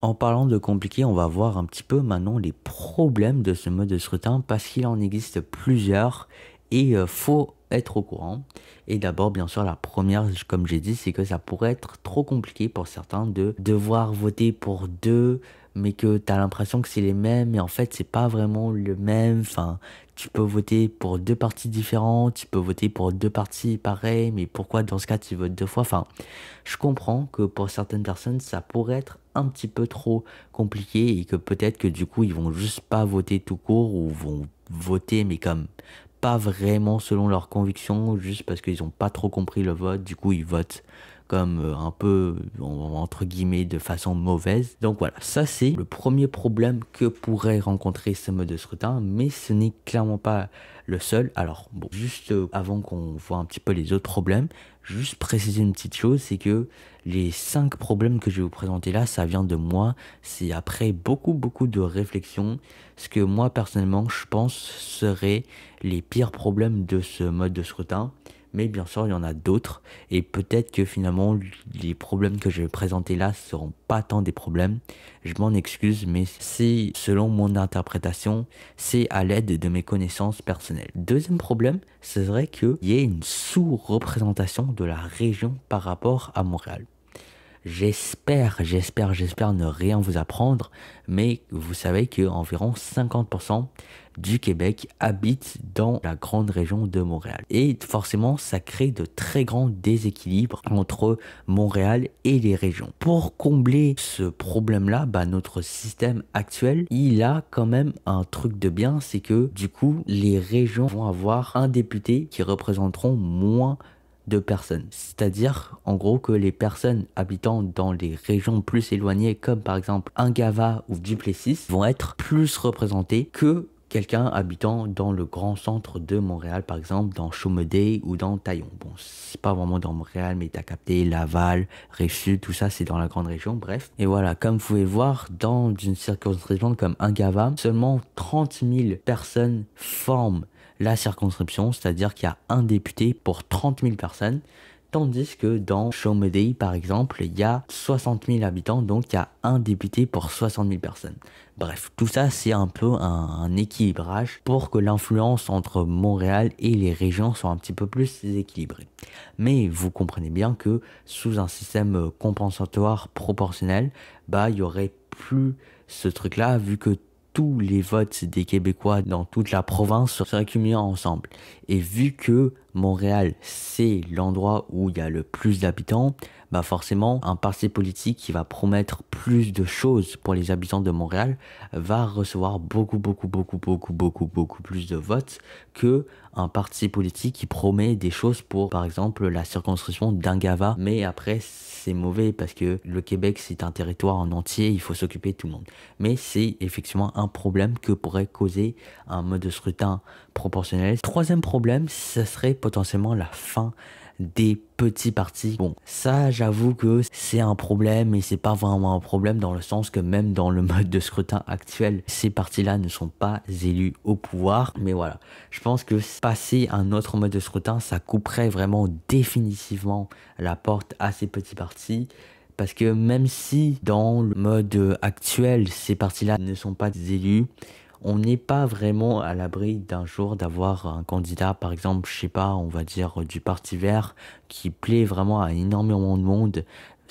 En parlant de compliqué, on va voir un petit peu maintenant les problèmes de ce mode de scrutin parce qu'il en existe plusieurs et faut être au courant. Et d'abord, bien sûr, la première, comme j'ai dit, c'est que ça pourrait être trop compliqué pour certains de devoir voter pour deux, mais que tu as l'impression que c'est les mêmes, et en fait, c'est pas vraiment le même. Enfin, tu peux voter pour deux partis différents, tu peux voter pour deux partis pareils, mais pourquoi dans ce cas tu votes deux fois? Enfin, je comprends que pour certaines personnes, ça pourrait être un petit peu trop compliqué et que peut-être que du coup, ils vont juste pas voter tout court ou vont voter, mais comme pas vraiment selon leurs convictions, juste parce qu'ils ont pas trop compris le vote. Du coup, ils votent comme un peu, entre guillemets, de façon mauvaise. Donc voilà, ça c'est le premier problème que pourrait rencontrer ce mode de scrutin, mais ce n'est clairement pas le seul. Alors bon, juste avant qu'on voit un petit peu les autres problèmes, juste préciser une petite chose, c'est que les 5 problèmes que je vais vous présenter là, ça vient de moi. C'est après beaucoup de réflexion, ce que moi personnellement, je pense seraient les pires problèmes de ce mode de scrutin. Mais bien sûr, il y en a d'autres. Et peut-être que finalement, les problèmes que je vais présenter là seront pas tant des problèmes. Je m'en excuse, mais c'est selon mon interprétation, c'est à l'aide de mes connaissances personnelles. Deuxième problème, ce serait qu'il y ait une sous-représentation de la région par rapport à Montréal. J'espère ne rien vous apprendre, mais vous savez que environ 50% du Québec habite dans la grande région de Montréal. Et forcément, ça crée de très grands déséquilibres entre Montréal et les régions. Pour combler ce problème-là, notre système actuel, il a quand même un truc de bien, c'est que du coup, les régions vont avoir un député qui représenteront moins de personnes. C'est-à-dire, en gros, que les personnes habitant dans les régions plus éloignées, comme par exemple Ungava ou Duplessis, vont être plus représentées que quelqu'un habitant dans le grand centre de Montréal, par exemple dans Chaumeday ou dans Taillon. Bon, c'est pas vraiment dans Montréal, mais t'as capté Laval, Rive-Sud, tout ça, c'est dans la grande région, bref. Et voilà, comme vous pouvez voir, dans une circonscription comme Ungava, seulement 30 000 personnes forment la circonscription, c'est-à-dire qu'il y a un député pour 30 000 personnes, tandis que dans Chaumeday, par exemple, il y a 60 000 habitants, donc il y a un député pour 60 000 personnes. Bref, tout ça, c'est un peu un équilibrage pour que l'influence entre Montréal et les régions soit un petit peu plus équilibrée. Mais vous comprenez bien que sous un système compensatoire proportionnel, il y aurait plus ce truc-là, vu que tous les votes des Québécois dans toute la province seraient cumulés ensemble. Et vu que Montréal, c'est l'endroit où il y a le plus d'habitants, forcément, un parti politique qui va promettre plus de choses pour les habitants de Montréal va recevoir beaucoup plus de votes que un parti politique qui promet des choses pour, par exemple, la circonscription d'Ungava. Mais après, c'est mauvais parce que le Québec, c'est un territoire en entier, il faut s'occuper de tout le monde. Mais c'est effectivement un problème que pourrait causer un mode de scrutin proportionnel. Troisième problème, ce serait potentiellement la fin des petits partis. Bon, ça, j'avoue que c'est un problème, et c'est pas vraiment un problème dans le sens que même dans le mode de scrutin actuel, ces partis-là ne sont pas élus au pouvoir. Mais voilà, je pense que passer un autre mode de scrutin, ça couperait vraiment définitivement la porte à ces petits partis. Parce que même si dans le mode actuel, ces partis-là ne sont pas élus, on n'est pas vraiment à l'abri d'un jour d'avoir un candidat, par exemple, je sais pas, on va dire du Parti vert, qui plaît vraiment à énormément de monde,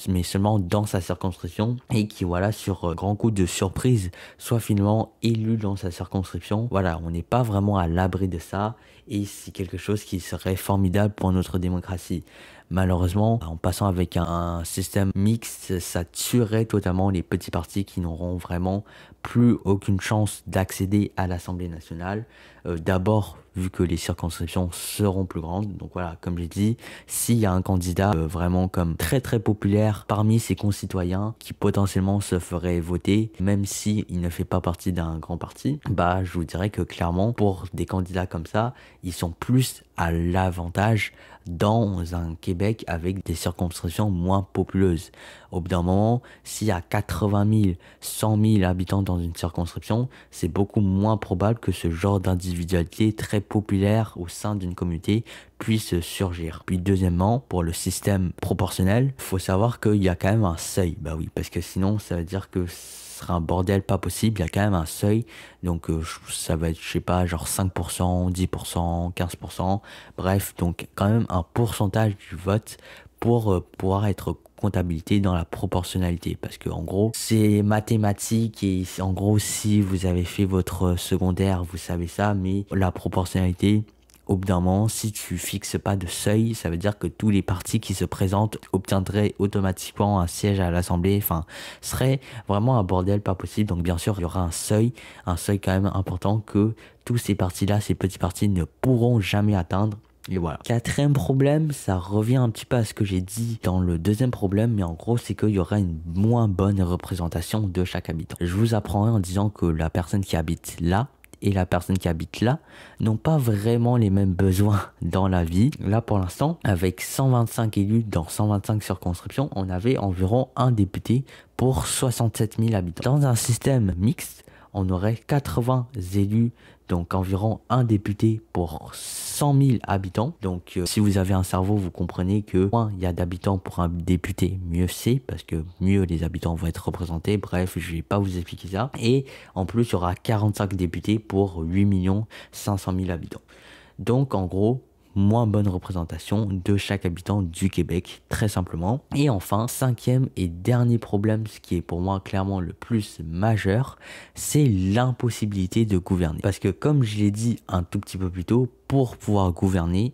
mais seulement dans sa circonscription, et qui, voilà, sur grand coup de surprise, soit finalement élu dans sa circonscription. Voilà, on n'est pas vraiment à l'abri de ça, et c'est quelque chose qui serait formidable pour notre démocratie. Malheureusement, en passant avec un système mixte, ça tuerait totalement les petits partis qui n'auront vraiment plus aucune chance d'accéder à l'Assemblée nationale. D'abord, vu que les circonscriptions seront plus grandes. Donc voilà, comme j'ai dit, s'il y a un candidat vraiment comme très populaire parmi ses concitoyens qui potentiellement se ferait voter, même si il ne fait pas partie d'un grand parti, je vous dirais que clairement, pour des candidats comme ça, ils sont plus à l'avantage dans un Québec avec des circonscriptions moins populeuses. Au bout d'un moment, s'il y a 80 000, 100 000 habitants dans une circonscription, c'est beaucoup moins probable que ce genre d'individualité très populaire au sein d'une communauté puisse surgir. Puis deuxièmement, pour le système proportionnel, il faut savoir qu'il y a quand même un seuil. Bah oui, parce que sinon ça veut dire que ce sera un bordel pas possible, il y a quand même un seuil, donc ça va être, je sais pas, genre 5%, 10%, 15%, bref, donc quand même un pourcentage du vote pour pouvoir être comptabilité dans la proportionnalité, parce que en gros c'est mathématique et en gros si vous avez fait votre secondaire vous savez ça, mais la proportionnalité, au bout d'un moment, si tu fixes pas de seuil, ça veut dire que tous les partis qui se présentent obtiendraient automatiquement un siège à l'Assemblée. Enfin, ce serait vraiment un bordel pas possible. Donc bien sûr, il y aura un seuil quand même important que tous ces partis-là, ces petits partis ne pourront jamais atteindre. Et voilà. Quatrième problème, ça revient un petit peu à ce que j'ai dit dans le deuxième problème, mais en gros, c'est qu'il y aura une moins bonne représentation de chaque habitant. Je vous apprends en disant que la personne qui habite là et la personne qui habite là n'ont pas vraiment les mêmes besoins dans la vie. Là, pour l'instant, avec 125 élus dans 125 circonscriptions, on avait environ un député pour 67 000 habitants. Dans un système mixte, on aurait 80 élus, donc environ un député pour 100 000 habitants. Donc si vous avez un cerveau, vous comprenez que moins il y a d'habitants pour un député, mieux c'est, parce que mieux les habitants vont être représentés. Bref, je vais pas vous expliquer ça. Et en plus, il y aura 45 députés pour 8 500 000 habitants. Donc en gros, moins bonne représentation de chaque habitant du Québec, très simplement. Et enfin, cinquième et dernier problème, ce qui est pour moi clairement le plus majeur, c'est l'impossibilité de gouverner. Parce que comme je l'ai dit un tout petit peu plus tôt, pour pouvoir gouverner,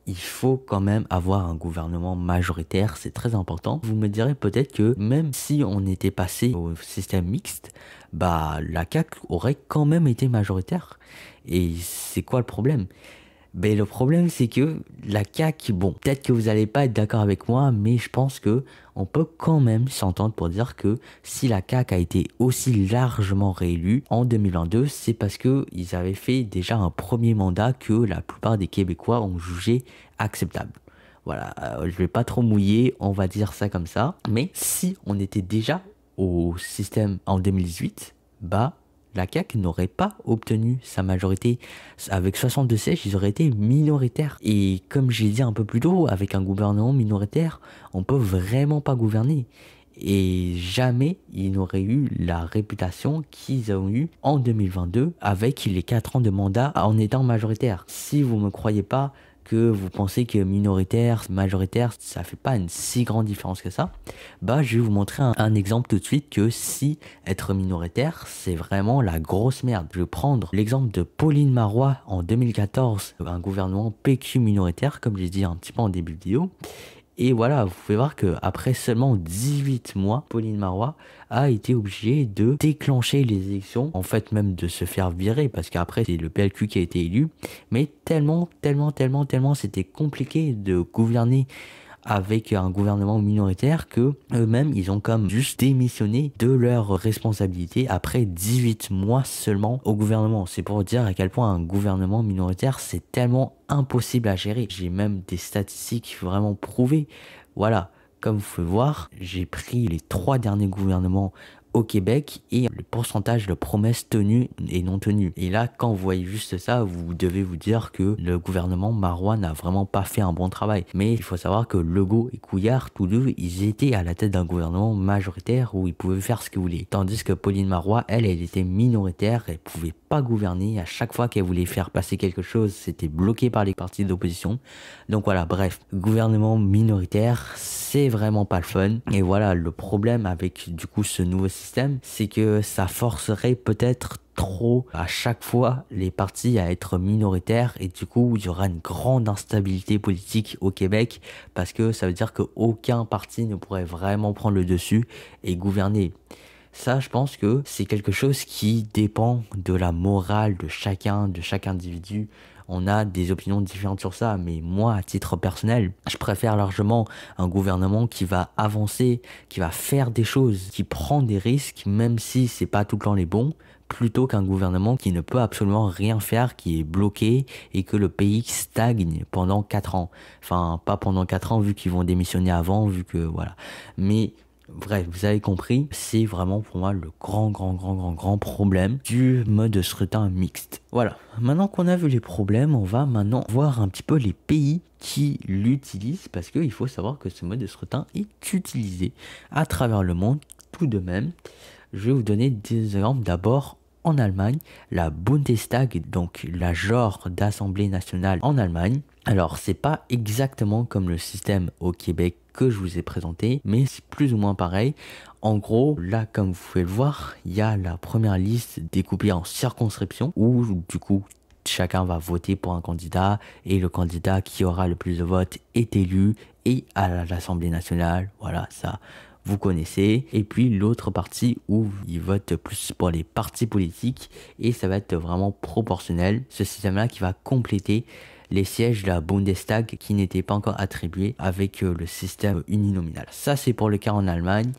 il faut quand même avoir un gouvernement majoritaire, c'est très important. Vous me direz peut-être que même si on était passé au système mixte, bah la CAQ aurait quand même été majoritaire. Et c'est quoi le problème ? Ben, le problème, c'est que la CAQ, bon, peut-être que vous n'allez pas être d'accord avec moi, mais je pense que on peut quand même s'entendre pour dire que si la CAQ a été aussi largement réélue en 2022, c'est parce que ils avaient fait déjà un premier mandat que la plupart des Québécois ont jugé acceptable. Voilà, je vais pas trop mouiller, on va dire ça comme ça. Mais si on était déjà au système en 2018, bah la CAQ n'aurait pas obtenu sa majorité. Avec 62 sièges, ils auraient été minoritaires. Et comme j'ai dit un peu plus tôt, avec un gouvernement minoritaire, on peut vraiment pas gouverner. Et jamais ils n'auraient eu la réputation qu'ils ont eu en 2022 avec les 4 ans de mandat en étant majoritaire. Si vous me croyez pas, que vous pensez que minoritaire, majoritaire, ça fait pas une si grande différence que ça, bah je vais vous montrer un exemple tout de suite que si être minoritaire, c'est vraiment la grosse merde. Je vais prendre l'exemple de Pauline Marois en 2014, un gouvernement PQ minoritaire, comme j'ai dit un petit peu en début de vidéo. Et voilà, vous pouvez voir qu'après seulement 18 mois, Pauline Marois a été obligée de déclencher les élections, en fait même de se faire virer, parce qu'après c'est le PLQ qui a été élu, mais tellement c'était compliqué de gouverner avec un gouvernement minoritaire que eux-mêmes ils ont comme juste démissionné de leurs responsabilités après 18 mois seulement au gouvernement. C'est pour dire à quel point un gouvernement minoritaire c'est tellement impossible à gérer. J'ai même des statistiques vraiment prouvées. Voilà, comme vous pouvez voir, j'ai pris les 3 derniers gouvernements au Québec et le pourcentage de promesses tenues et non tenues. Et là, quand vous voyez juste ça, vous devez vous dire que le gouvernement Marois n'a vraiment pas fait un bon travail. Mais il faut savoir que Legault et Couillard, tous deux, ils étaient à la tête d'un gouvernement majoritaire où ils pouvaient faire ce qu'ils voulaient. Tandis que Pauline Marois, elle était minoritaire, elle pouvait pas gouverner. À chaque fois qu'elle voulait faire passer quelque chose, c'était bloqué par les partis d'opposition. Donc voilà, bref, gouvernement minoritaire, c'est vraiment pas le fun. Et voilà, le problème avec du coup ce nouveau système, c'est que ça forcerait peut-être trop à chaque fois les partis à être minoritaires et du coup il y aura une grande instabilité politique au Québec parce que ça veut dire qu'aucun parti ne pourrait vraiment prendre le dessus et gouverner. Ça, je pense que c'est quelque chose qui dépend de la morale de chaque individu. On a des opinions différentes sur ça, mais moi, à titre personnel, je préfère largement un gouvernement qui va avancer, qui va faire des choses, qui prend des risques, même si c'est pas tout le temps les bons, plutôt qu'un gouvernement qui ne peut absolument rien faire, qui est bloqué et que le pays stagne pendant 4 ans. Enfin, pas pendant 4 ans, vu qu'ils vont démissionner avant, vu que voilà. Mais Bref, vous avez compris, c'est vraiment pour moi le grand problème du mode scrutin mixte. Voilà, maintenant qu'on a vu les problèmes, on va maintenant voir un petit peu les pays qui l'utilisent, parce qu'il faut savoir que ce mode de scrutin est utilisé à travers le monde tout de même. Je vais vous donner des exemples. D'abord, en Allemagne, la Bundestag, donc la genre d'Assemblée nationale en Allemagne. Alors, c'est pas exactement comme le système au Québec que je vous ai présenté, mais c'est plus ou moins pareil. En gros, là, comme vous pouvez le voir, il y a la première liste découpée en circonscription, où du coup, chacun va voter pour un candidat, et le candidat qui aura le plus de votes est élu, et à l'Assemblée nationale, voilà, ça, vous connaissez. Et puis l'autre partie où ils votent plus pour les partis politiques, et ça va être vraiment proportionnel. Ce système-là qui va compléter les sièges de la Bundestag qui n'étaient pas encore attribués avec le système uninominal. Ça, c'est pour le cas en Allemagne.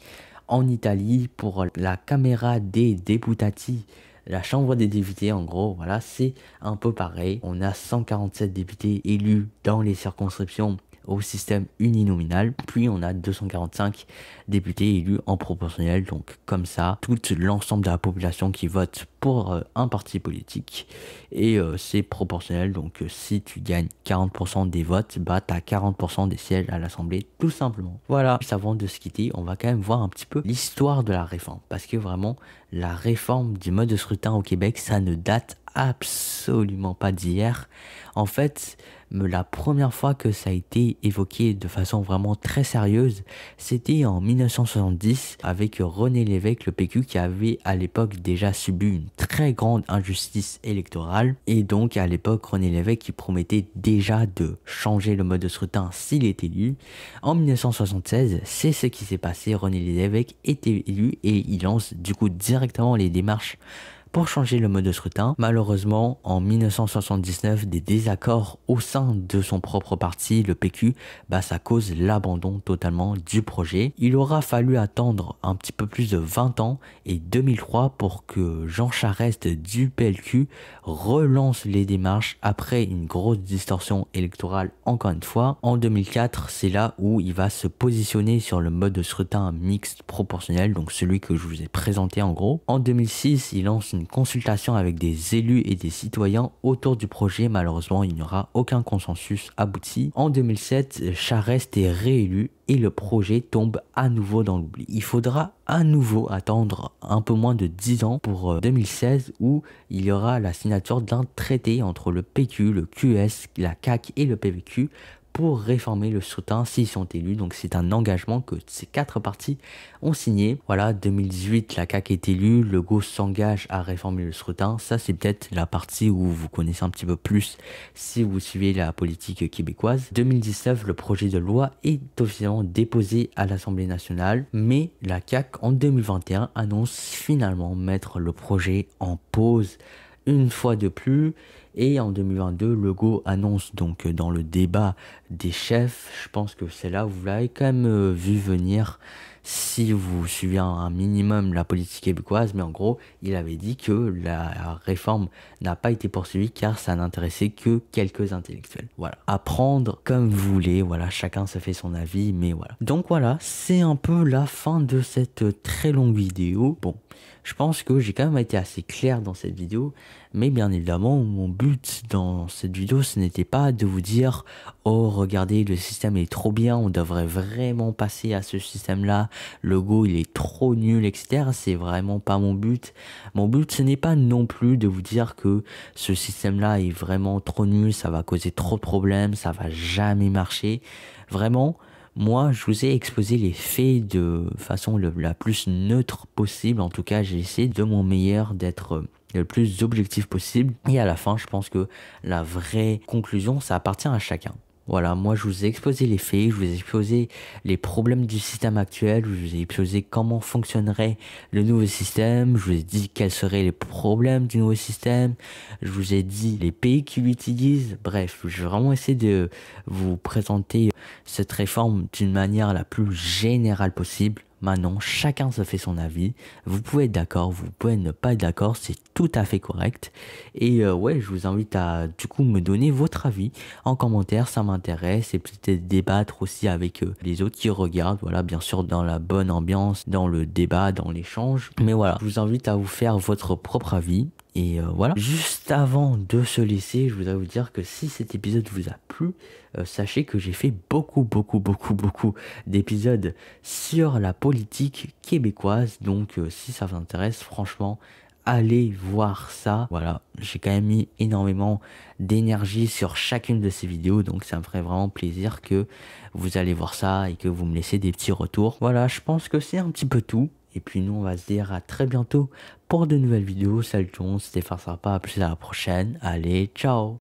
En Italie, pour la Camera dei Deputati, la Chambre des députés, en gros, voilà, c'est un peu pareil. On a 147 députés élus dans les circonscriptions au système uninominal, puis on a 245 députés élus en proportionnel, donc comme ça, tout l'ensemble de la population qui vote pour un parti politique, et c'est proportionnel, donc si tu gagnes 40% des votes, bah t'as 40% des sièges à l'Assemblée, tout simplement. Voilà, avant de se quitter, on va quand même voir un petit peu l'histoire de la réforme, parce que vraiment, la réforme du mode de scrutin au Québec, ça ne date absolument pas d'hier. En fait, la première fois que ça a été évoqué de façon vraiment très sérieuse, c'était en 1970 avec René Lévesque, le PQ, qui avait à l'époque déjà subi une très grande injustice électorale. Et donc à l'époque, René Lévesque qui promettait déjà de changer le mode de scrutin s'il est élu. En 1976, c'est ce qui s'est passé. René Lévesque était élu et il lance du coup directement les démarches pour changer le mode de scrutin. Malheureusement, en 1979, des désaccords au sein de son propre parti, le PQ, ça cause l'abandon totalement du projet. Il aura fallu attendre un petit peu plus de 20 ans et 2003 pour que Jean Charest du PLQ relance les démarches après une grosse distorsion électorale encore une fois. En 2004, c'est là où il va se positionner sur le mode de scrutin mixte proportionnel, donc celui que je vous ai présenté en gros. En 2006, il lance une consultation avec des élus et des citoyens autour du projet. Malheureusement, il n'y aura aucun consensus abouti. En 2007, Charest est réélu et le projet tombe à nouveau dans l'oubli. Il faudra à nouveau attendre un peu moins de 10 ans pour 2016 où il y aura la signature d'un traité entre le PQ, le QS, la CAQ et le PVQ pour réformer le scrutin s'ils sont élus. Donc c'est un engagement que ces 4 partis ont signé. Voilà, 2018, la CAQ est élue, le GO s'engage à réformer le scrutin. Ça, c'est peut-être la partie où vous connaissez un petit peu plus si vous suivez la politique québécoise. 2019, le projet de loi est officiellement déposé à l'Assemblée nationale, mais la CAQ, en 2021, annonce finalement mettre le projet en pause une fois de plus. Et en 2022, Legault annonce donc dans le débat des chefs, je pense que c'est là où vous l'avez quand même vu venir si vous suivez un minimum la politique québécoise, mais en gros, il avait dit que la réforme n'a pas été poursuivie car ça n'intéressait que quelques intellectuels. Voilà. À prendre comme vous voulez, voilà, chacun se fait son avis, mais voilà. Donc voilà, c'est un peu la fin de cette très longue vidéo. Bon, je pense que j'ai quand même été assez clair dans cette vidéo, mais bien évidemment, mon but dans cette vidéo, ce n'était pas de vous dire « Oh, regardez, le système est trop bien, on devrait vraiment passer à ce système-là, le GO, il est trop nul, etc. » C'est vraiment pas mon but. Mon but, ce n'est pas non plus de vous dire que ce système-là est vraiment trop nul, ça va causer trop de problèmes, ça va jamais marcher. Vraiment, moi, je vous ai exposé les faits de façon la plus neutre possible. En tout cas, j'ai essayé de mon meilleur d'être le plus objectif possible. Et à la fin, je pense que la vraie conclusion, ça appartient à chacun. Voilà, moi je vous ai exposé les faits, je vous ai exposé les problèmes du système actuel, je vous ai exposé comment fonctionnerait le nouveau système, je vous ai dit quels seraient les problèmes du nouveau système, je vous ai dit les pays qui l'utilisent. Bref, je vais vraiment essayer de vous présenter cette réforme d'une manière la plus générale possible. Maintenant, chacun se fait son avis. Vous pouvez être d'accord, vous pouvez ne pas être d'accord, c'est tout à fait correct. Et ouais, je vous invite à du coup me donner votre avis en commentaire, ça m'intéresse. Et peut-être débattre aussi avec les autres qui regardent. Voilà, bien sûr dans la bonne ambiance, dans le débat, dans l'échange. Mais voilà, je vous invite à vous faire votre propre avis. Et voilà. Juste avant de se laisser, je voudrais vous dire que si cet épisode vous a plu, sachez que j'ai fait beaucoup d'épisodes sur la politique québécoise. Donc si ça vous intéresse, franchement, allez voir ça. Voilà, j'ai quand même mis énormément d'énergie sur chacune de ces vidéos. Donc ça me ferait vraiment plaisir que vous allez voir ça et que vous me laissez des petits retours. Voilà, je pense que c'est un petit peu tout. Et puis nous, on va se dire à très bientôt pour de nouvelles vidéos. Salut tout le monde, c'était Farce pas, à plus à la prochaine. Allez, ciao!